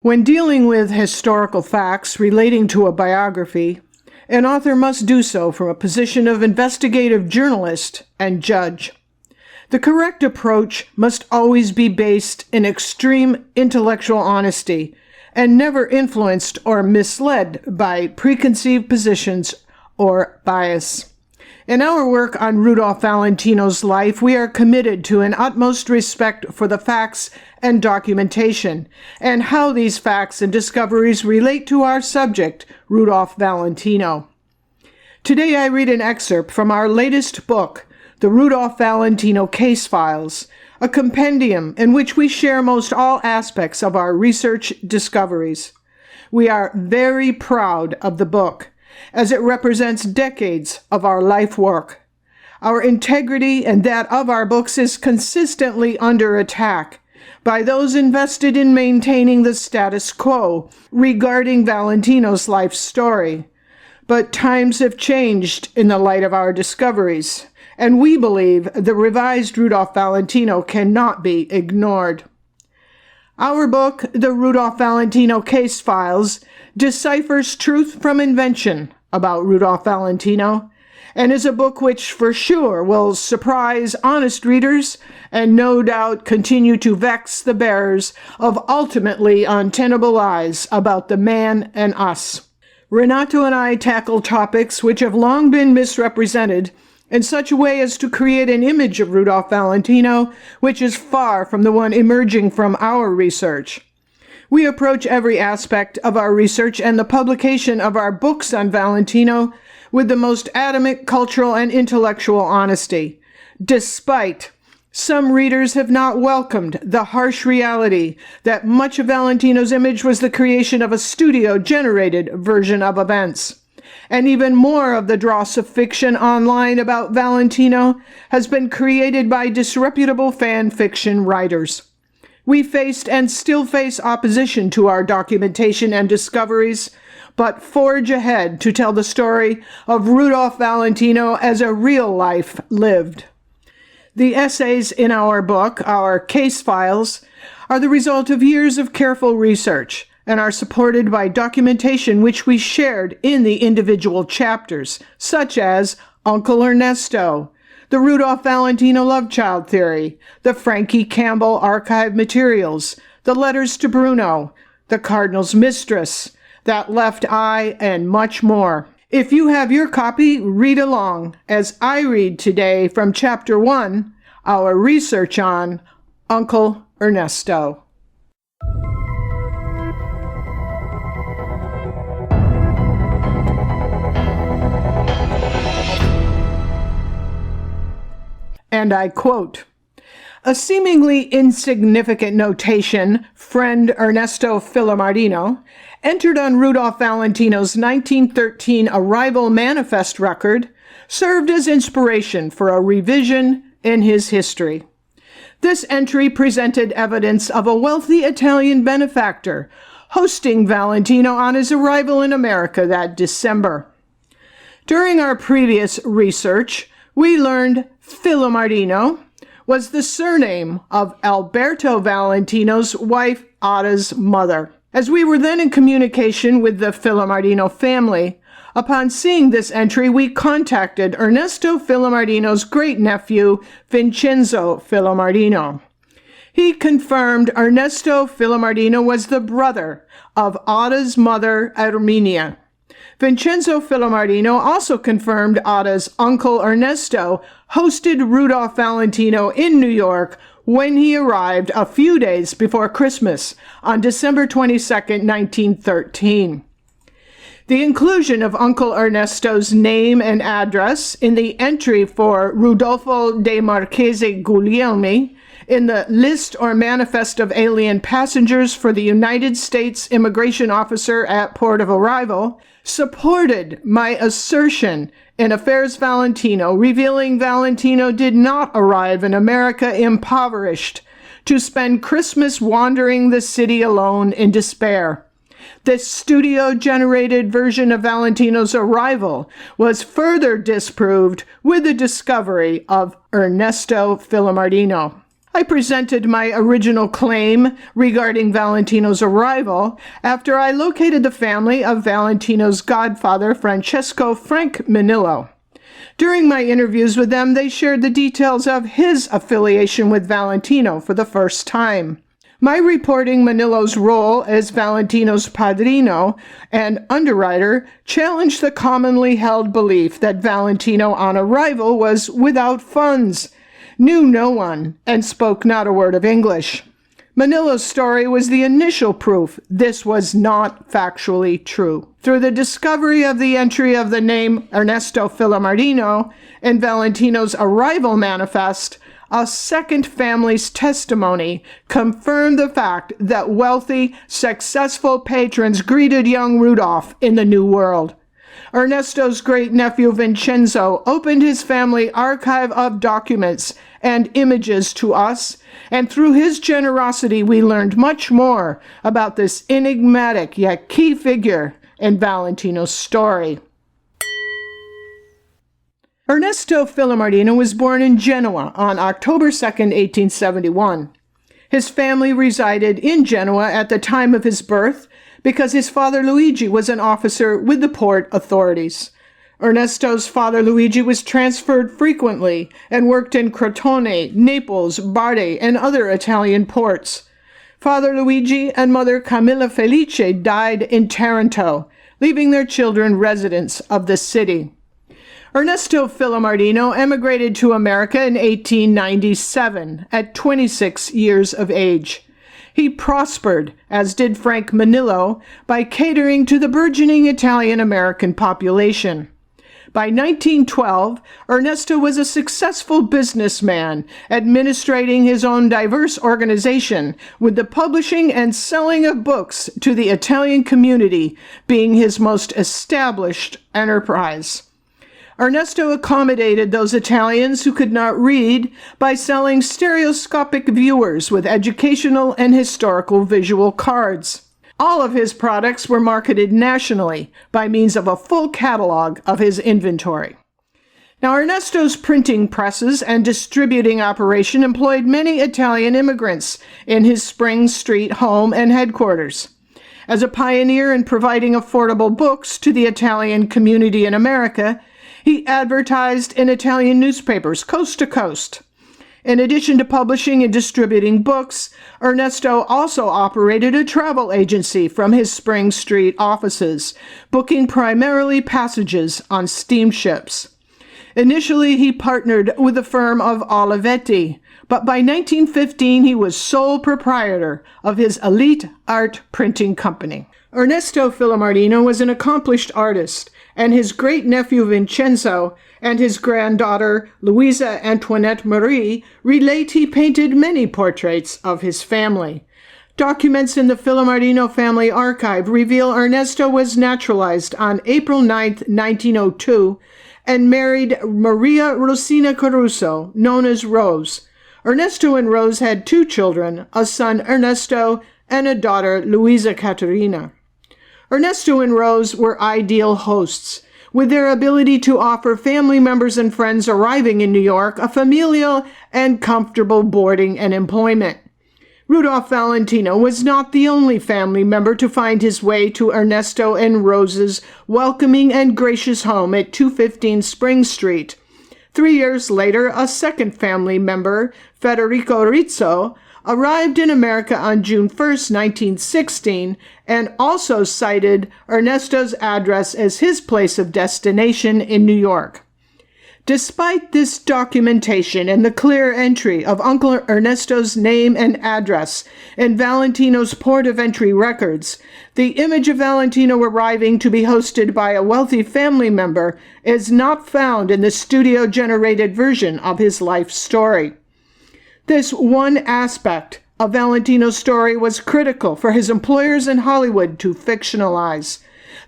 When dealing with historical facts relating to a biography, an author must do so from a position of investigative journalist and judge. The correct approach must always be based in extreme intellectual honesty and never influenced or misled by preconceived positions or bias. In our work on Rudolph Valentino's life, we are committed to an utmost respect for the facts and documentation, and how these facts and discoveries relate to our subject, Rudolph Valentino. Today I read an excerpt from our latest book, The Rudolph Valentino Case Files, a compendium in which we share most all aspects of our research discoveries. We are very proud of the book, as it represents decades of our life work. Our integrity and that of our books is consistently under attack by those invested in maintaining the status quo regarding Valentino's life story. But times have changed in the light of our discoveries, and we believe the revised Rudolph Valentino cannot be ignored. Our book, The Rudolph Valentino Case Files, deciphers truth from invention about Rudolph Valentino, and is a book which for sure will surprise honest readers and no doubt continue to vex the bearers of ultimately untenable lies about the man and us. Renato and I tackle topics which have long been misrepresented in such a way as to create an image of Rudolph Valentino which is far from the one emerging from our research. We approach every aspect of our research and the publication of our books on Valentino with the most adamant cultural and intellectual honesty, despite some readers have not welcomed the harsh reality that much of Valentino's image was the creation of a studio-generated version of events. And even more of the dross of fiction online about Valentino has been created by disreputable fan fiction writers. We faced and still face opposition to our documentation and discoveries, but forge ahead to tell the story of Rudolph Valentino as a real life lived. The essays in our book, our case files, are the result of years of careful research and are supported by documentation which we shared in the individual chapters, such as Uncle Ernesto, the Rudolph Valentino love child theory, the Frankie Campbell archive materials, the letters to Bruno, the Cardinal's mistress, that left eye, and much more. If you have your copy, read along as I read today from Chapter 1, our research on Uncle Ernesto. And I quote, "A seemingly insignificant notation, friend Ernesto Filomarino, entered on Rudolph Valentino's 1913 arrival manifest record, served as inspiration for a revision in his history. This entry presented evidence of a wealthy Italian benefactor hosting Valentino on his arrival in America that December. During our previous research, we learned Filomarino was the surname of Alberto Valentino's wife Ada's mother. As we were then in communication with the Filomarino family, upon seeing this entry, we contacted Ernesto Filomarino's great-nephew, Vincenzo Filomarino. He confirmed Ernesto Filomarino was the brother of Ada's mother, Erminia. Vincenzo Filomarino also confirmed Ada's uncle Ernesto hosted Rudolph Valentino in New York when he arrived a few days before Christmas on December 22, 1913. The inclusion of Uncle Ernesto's name and address in the entry for Rudolfo de Marchese Guglielmi in the list or manifest of alien passengers for the United States immigration officer at port of arrival supported my assertion in Affairs Valentino, revealing Valentino did not arrive in America impoverished to spend Christmas wandering the city alone in despair. This studio-generated version of Valentino's arrival was further disproved with the discovery of Ernesto Filomarino. I presented my original claim regarding Valentino's arrival after I located the family of Valentino's godfather, Francesco Frank Manillo. During my interviews with them, they shared the details of his affiliation with Valentino for the first time. My reporting Manillo's role as Valentino's padrino and underwriter challenged the commonly held belief that Valentino on arrival was without funds, knew no one, and spoke not a word of English. Manillo's story was the initial proof this was not factually true. Through the discovery of the entry of the name Ernesto Filomarino in Valentino's arrival manifest, a second family's testimony confirmed the fact that wealthy, successful patrons greeted young Rudolph in the New World. Ernesto's great-nephew Vincenzo opened his family archive of documents and images to us, and through his generosity we learned much more about this enigmatic yet key figure in Valentino's story. Ernesto Filomarino was born in Genoa on October 2, 1871. His family resided in Genoa at the time of his birth because his father Luigi was an officer with the port authorities. Ernesto's father Luigi was transferred frequently and worked in Crotone, Naples, Bari, and other Italian ports. Father Luigi and mother Camilla Felice died in Taranto, leaving their children residents of the city. Ernesto Filomarino emigrated to America in 1897 at 26 years of age. He prospered, as did Frank Manillo, by catering to the burgeoning Italian-American population. By 1912, Ernesto was a successful businessman, administrating his own diverse organization, with the publishing and selling of books to the Italian community being his most established enterprise. Ernesto accommodated those Italians who could not read by selling stereoscopic viewers with educational and historical visual cards. All of his products were marketed nationally by means of a full catalog of his inventory. Now, Ernesto's printing presses and distributing operation employed many Italian immigrants in his Spring Street home and headquarters. As a pioneer in providing affordable books to the Italian community in America, he advertised in Italian newspapers coast to coast. In addition to publishing and distributing books, Ernesto also operated a travel agency from his Spring Street offices, booking primarily passages on steamships. Initially, he partnered with the firm of Olivetti, but by 1915 he was sole proprietor of his elite art printing company. Ernesto Filomarino was an accomplished artist, and his great-nephew Vincenzo and his granddaughter Louisa Antoinette Marie relate he painted many portraits of his family. Documents in the Filomarino family archive reveal Ernesto was naturalized on April 9, 1902, and married Maria Rosina Caruso, known as Rose. Ernesto and Rose had 2 children, a son Ernesto and a daughter Luisa Caterina. Ernesto and Rose were ideal hosts, with their ability to offer family members and friends arriving in New York a familial and comfortable boarding and employment. Rudolph Valentino was not the only family member to find his way to Ernesto and Rose's welcoming and gracious home at 215 Spring Street. 3 years later, a second family member, Federico Rizzo, arrived in America on June 1, 1916, and also cited Ernesto's address as his place of destination in New York. Despite this documentation and the clear entry of Uncle Ernesto's name and address in Valentino's port of entry records, the image of Valentino arriving to be hosted by a wealthy family member is not found in the studio-generated version of his life story. This one aspect of Valentino's story was critical for his employers in Hollywood to fictionalize.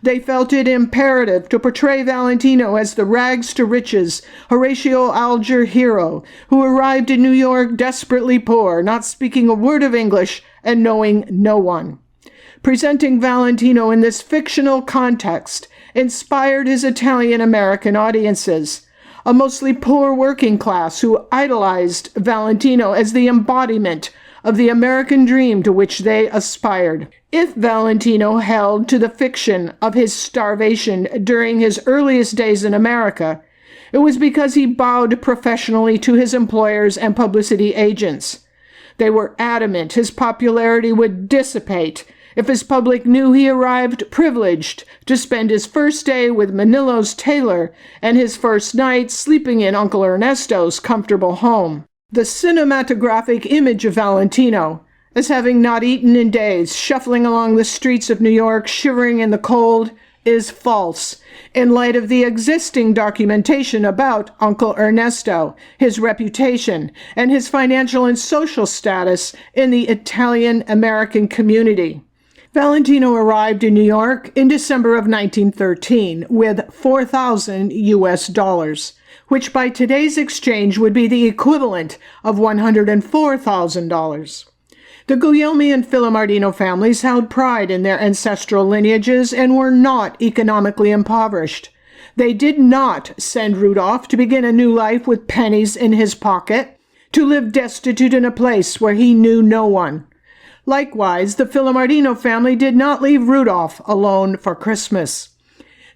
They felt it imperative to portray Valentino as the rags-to-riches Horatio Alger hero who arrived in New York desperately poor, not speaking a word of English and knowing no one. Presenting Valentino in this fictional context inspired his Italian-American audiences. a mostly poor working class who idolized Valentino as the embodiment of the American dream to which they aspired. If Valentino held to the fiction of his starvation during his earliest days in America, it was because he bowed professionally to his employers and publicity agents. They were adamant his popularity would dissipate if his public knew he arrived privileged to spend his first day with Manilo's tailor and his first night sleeping in Uncle Ernesto's comfortable home. The cinematographic image of Valentino, as having not eaten in days, shuffling along the streets of New York, shivering in the cold, is false in light of the existing documentation about Uncle Ernesto, his reputation, and his financial and social status in the Italian-American community. Valentino arrived in New York in December of 1913 with $4,000 US, which by today's exchange would be the equivalent of $104,000. The Guglielmi and Filomarino families held pride in their ancestral lineages and were not economically impoverished. They did not send Rudolph to begin a new life with pennies in his pocket, to live destitute in a place where he knew no one. Likewise, the Filomarino family did not leave Rudolph alone for Christmas.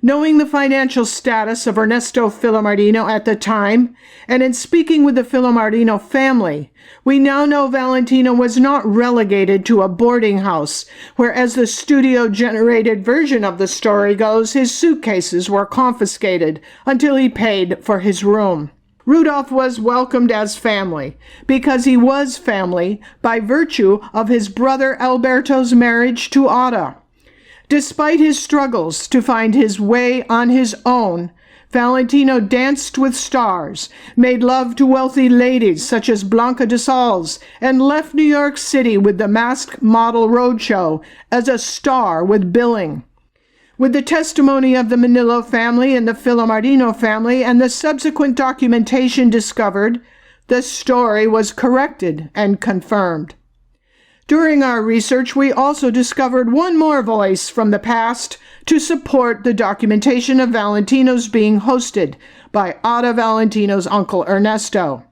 Knowing the financial status of Ernesto Filomarino at the time, and in speaking with the Filomarino family, we now know Valentino was not relegated to a boarding house, where, as the studio-generated version of the story goes, his suitcases were confiscated until he paid for his room. Rudolph was welcomed as family, because he was family by virtue of his brother Alberto's marriage to Ada. Despite his struggles to find his way on his own, Valentino danced with stars, made love to wealthy ladies such as Blanca de Sales, and left New York City with the Masked Model Roadshow as a star with billing. With the testimony of the Manilo family and the Filomarino family and the subsequent documentation discovered, the story was corrected and confirmed. During our research, we also discovered one more voice from the past to support the documentation of Valentino's being hosted by Ada Valentino's uncle Ernesto.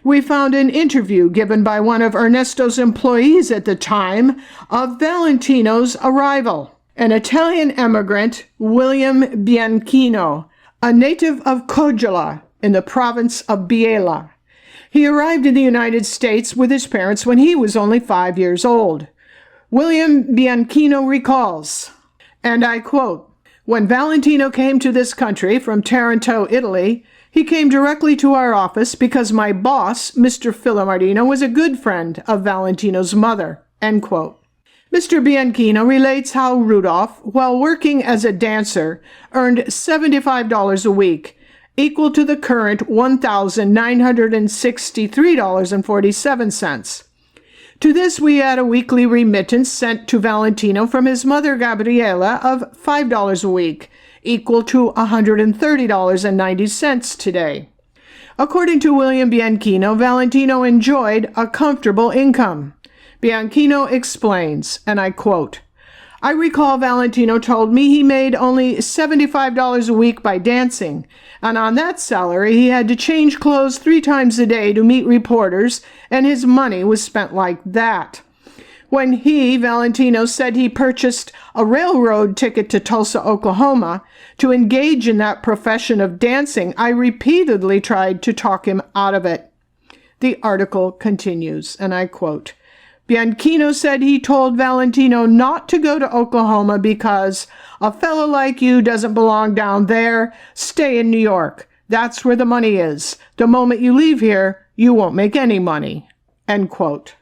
We found an interview given by one of Ernesto's employees at the time of Valentino's arrival. An Italian emigrant, William Bianchino, a native of Cogiola in the province of Biella. He arrived in the United States with his parents when he was only 5 years old. William Bianchino recalls, and I quote, "When Valentino came to this country from Taranto, Italy, he came directly to our office because my boss, Mr. Filomarino, was a good friend of Valentino's mother." End quote. Mr. Bianchino relates how Rudolph, while working as a dancer, earned $75 a week, equal to the current $1,963.47. To this we add a weekly remittance sent to Valentino from his mother Gabriela of $5 a week, equal to $130.90 today. According to William Bianchino, Valentino enjoyed a comfortable income. Bianchino explains, and I quote, "I recall Valentino told me he made only $75 a week by dancing, and on that salary he had to change clothes 3 times a day to meet reporters, and his money was spent like that. When he, Valentino, said he purchased a railroad ticket to Tulsa, Oklahoma, to engage in that profession of dancing, I repeatedly tried to talk him out of it." The article continues, and I quote, Bianchino said he told Valentino not to go to Oklahoma because a fellow like you doesn't belong down there. Stay in New York. That's where the money is. The moment you leave here, you won't make any money. End quote.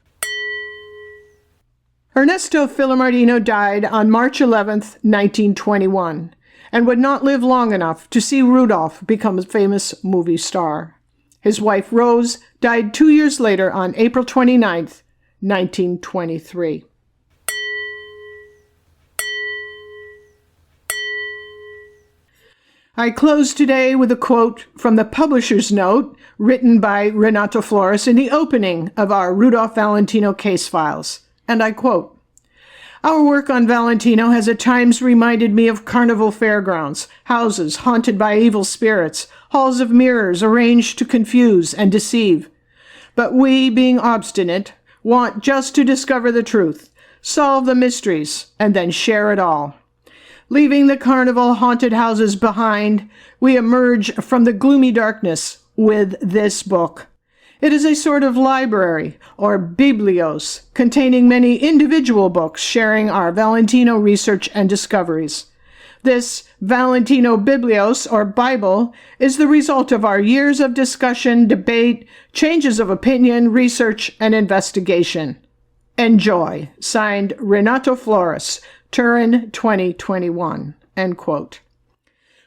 Ernesto Filomarino died on March 11th, 1921, and would not live long enough to see Rudolph become a famous movie star. His wife, Rose, died 2 years later on April 29th, 1923. I close today with a quote from the publisher's note written by Renato Flores in the opening of our Rudolph Valentino case files, and I quote, Our work on Valentino has at times reminded me of carnival fairgrounds, houses haunted by evil spirits, halls of mirrors arranged to confuse and deceive. But we, being obstinate, want just to discover the truth, solve the mysteries, and then share it all. Leaving the carnival haunted houses behind, we emerge from the gloomy darkness with this book. It is a sort of library, or biblios, containing many individual books sharing our Valentino research and discoveries. This Valentino Biblios, or Bible, is the result of our years of discussion, debate, changes of opinion, research, and investigation. Enjoy. Signed, Renato Flores, Turin, 2021. End quote.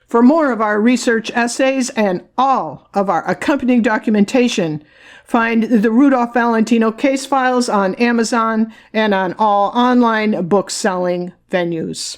For more of our research essays and all of our accompanying documentation, find the Rudolph Valentino case files on Amazon and on all online book-selling venues.